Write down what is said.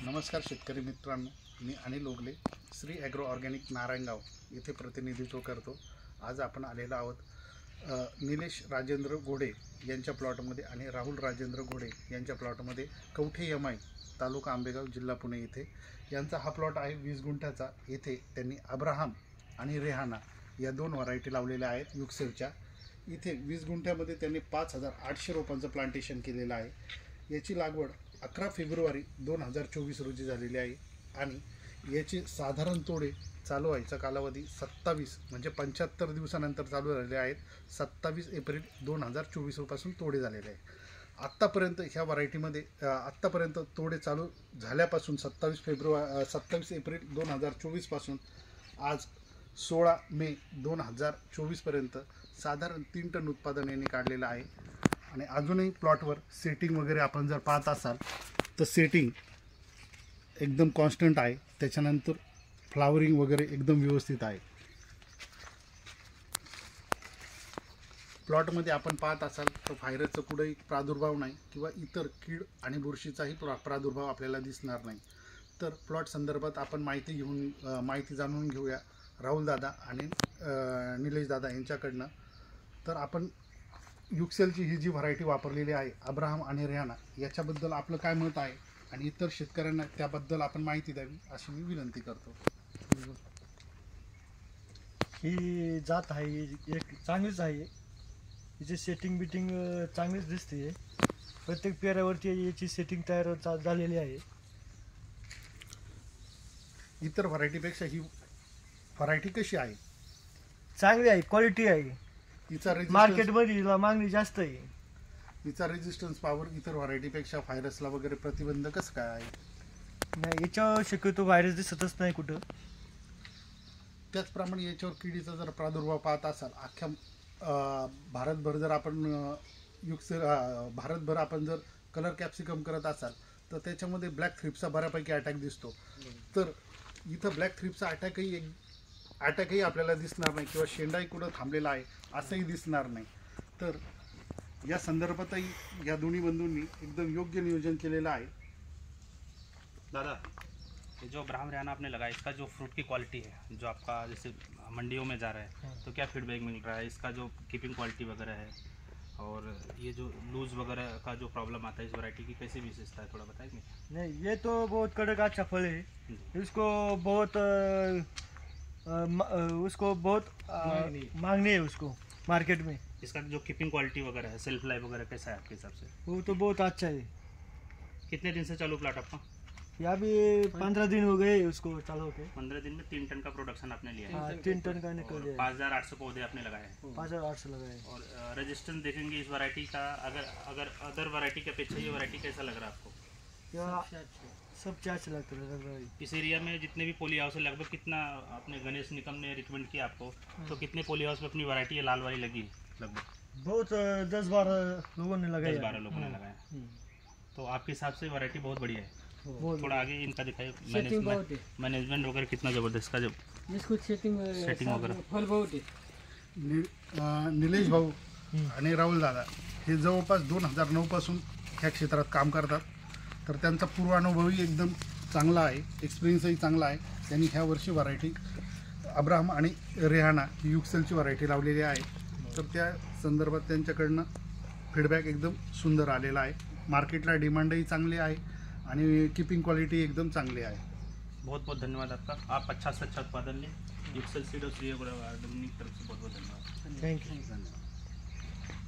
नमस्कार शेतकरी मित्रांनो, मी अनिल ओगले, श्री ॲग्रो ऑर्गॅनिक नारायणगाव येथे प्रतिनिधित्व करतो। आज आपण आलेलो आहोत निलेश राजेंद्र घोडे यांच्या प्लॉटमध्ये आणि राहुल राजेंद्र घोडे यांच्या प्लॉटमध्ये कवठे एमआय तालुका आंबेगाव जिल्हा पुणे येथे यांचा हा प्लॉट आहे 20 गुंठ्याचा। येथे त्यांनी अब्राहम आणि रेहाना या दोन व्हरायटी लावलेल्या आहेत युक्सेलच्या। इथे 20 गुंठ्यामध्ये त्यांनी 5800 रोपांचं प्लांटेशन केलेलं आहे। याची लागवड 11 फेब्रुवारी 2024 रोजी झालेली आहे आणि याचे साधारण तोडे चालू व्हायचा कालावधी 27 म्हणजे 75 दिवसानंतर चालू झालेले आहेत। 27 एप्रिल 2024 पासून तोडे झालेले आहेत। आत्तापर्यंत ह्या व्हरायटीमध्ये आत्तापर्यंत तोडे चालू झाल्यापासून 27 एप्रिल 2024 पासून आज 16 मे 2024 पर्यंत साधारण 3 टन उत्पादन यांनी काढलेलं आहे। आणि अजूनही प्लॉटवर सेटिंग वगैरे आपण जर पाहत असाल तर सेटिंग एकदम कॉन्स्टंट आहे। त्याच्यानंतर फ्लावरिंग वगैरे एकदम व्यवस्थित आहे। प्लॉटमध्ये आपण पाहत असाल तर व्हायरसचा कुठेही प्रादुर्भाव नाही किंवा इतर कीड आणि बुरशीचाही प्रादुर्भाव आपल्याला दिसणार नाही। तर प्लॉट संदर्भात आपण माहिती जाणून घेऊया राहुल दादा आणि निलेश दादा यांच्याकडनं। तर आपण युक्सेलची ही जी व्हरायटी वापरलेली आहे अब्राहम आणि रेहाना याच्याबद्दल आपलं काय मत आहे आणि इतर शेतकऱ्यांना त्याबद्दल आपण माहिती द्यावी अशी मी विनंती करतो। ही जात आहे एक चांगलीच आहे। हिची सेटिंग बिटिंग चांगलीच दिसते। प्रत्येक पेऱ्यावरती याची सेटिंग तयार झालेली आहे। इतर व्हरायटीपेक्षा ही व्हरायटी कशी आहे? चांगली आहे, क्वालिटी आहे। मार्केटमध्ये हिला मागणी जास्त आहे। हिचा रेजिस्टन्स पॉवर इतर व्हरायटीपेक्षा व्हायरसला वगैरे प्रतिबंध कसं काय आहे? नाही, याच्यावर शक्यतो व्हायरस दिसतच नाही कुठं। त्याचप्रमाणे याच्यावर किडीचा जर प्रादुर्भाव पाहत असाल अख्ख्या भारतभर जर आपण भारतभर आपण जर कलर कॅप्सिकम करत असाल तर त्याच्यामध्ये ब्लॅक थ्रिप्सचा बऱ्यापैकी अटॅक दिसतो। तर इथं ब्लॅक थ्रिप्सचा अटॅकही आपल्याला दिसणार नाही किंवा शेंडाही कुठं थांबलेला आहे असंही दिसणार नाही। तर या संदर्भातही या दोन्ही बंधूंनी एकदम योग्य नियोजन केलेलं आहे। दादा, ये जो अब्राहम रेहाना आपने लगाया इसका जो फ्रूट की क्वालिटी है जो आपका जैसे मंडियों में जा रहा है तो क्या फीडबैक मिल रहा है? इसका जो कीपिंग क्वालिटी वगैरह है और ये जो लूज वगैरह का जो प्रॉब्लम आता है इस वैरायटी की कैसी विशेषता है थोड़ा बताएंगे? नहीं, ये तो बहुत कड़क अच्छा फल है। इसको बहुत मांगनी है उसको मार्केट में। इसका जो कीपिंग क्वालिटी वगैरह है, सेल्फ लाइफ वगैरह कैसा है आपके हिसाब से? वो तो बहुत अच्छा है। कितने दिन से चालू प्लाट आपका? या भी 15 दिन हो गए उसको चालू होके। 15 दिन में 3 टन का प्रोडक्शन आपने लिया है। 3 टन का निकल गया। 5800 पौधे आपने लगाए हैं। 5800 लगाए। और रेजिस्टेंस देखेंगे इस वैरायटी का, अगर अदर वैरायटी के अपेक्षा ये वैरायटी कैसा लग रहा है आपको? सब क्या लगता है? इस एरिया में जितने भी पोली हाउस है लगभग कितना आपने गणेश निकम ने रिकमेंड किया आपको तो कितने पोली हाउस में अपनी वैरायटी है लाल वाली लगी? लगभग बहुत 10-12 लोगों ने लगाया। 10-12 लोगों ने लगाया। तो आपके हिसाब से वैरायटी बहुत बढ़िया है। थोड़ा आगे इनका दिखाइए मैनेजमेंट वगैरह कितना ज़बरदस्त का जब इसको सेटिंग वगैरह फल बहुत है। निलेश भाऊ आणि राहुल दादा हे जवळपास 2009 पासून ह्या क्षेत्रात काम करतात। तर त्यांचा पूर्वानुभवही एकदम चांगला आहे, एक्सपिरियन्सही चांगला आहे। त्यांनी ह्या वर्षी व्हरायटी अब्राहम आणि रेहाना ही युक्सेलची व्हरायटी लावलेली आहे। तर त्या संदर्भात त्यांच्याकडनं फीडबॅक एकदम सुंदर आलेला आहे। मार्केटला डिमांडही चांगली आहे आणि कीपिंग क्वालिटी एकदम चांगली आहे। बहुत बहुत धन्यवाद आपका। आप अच्छा से अच्छा उत्पादन लें। युक्सेल सीड और श्री एग्रो ऑर्गेनिक तरफ से बहुत बहुत धन्यवाद। Thank you. धन्यवाद।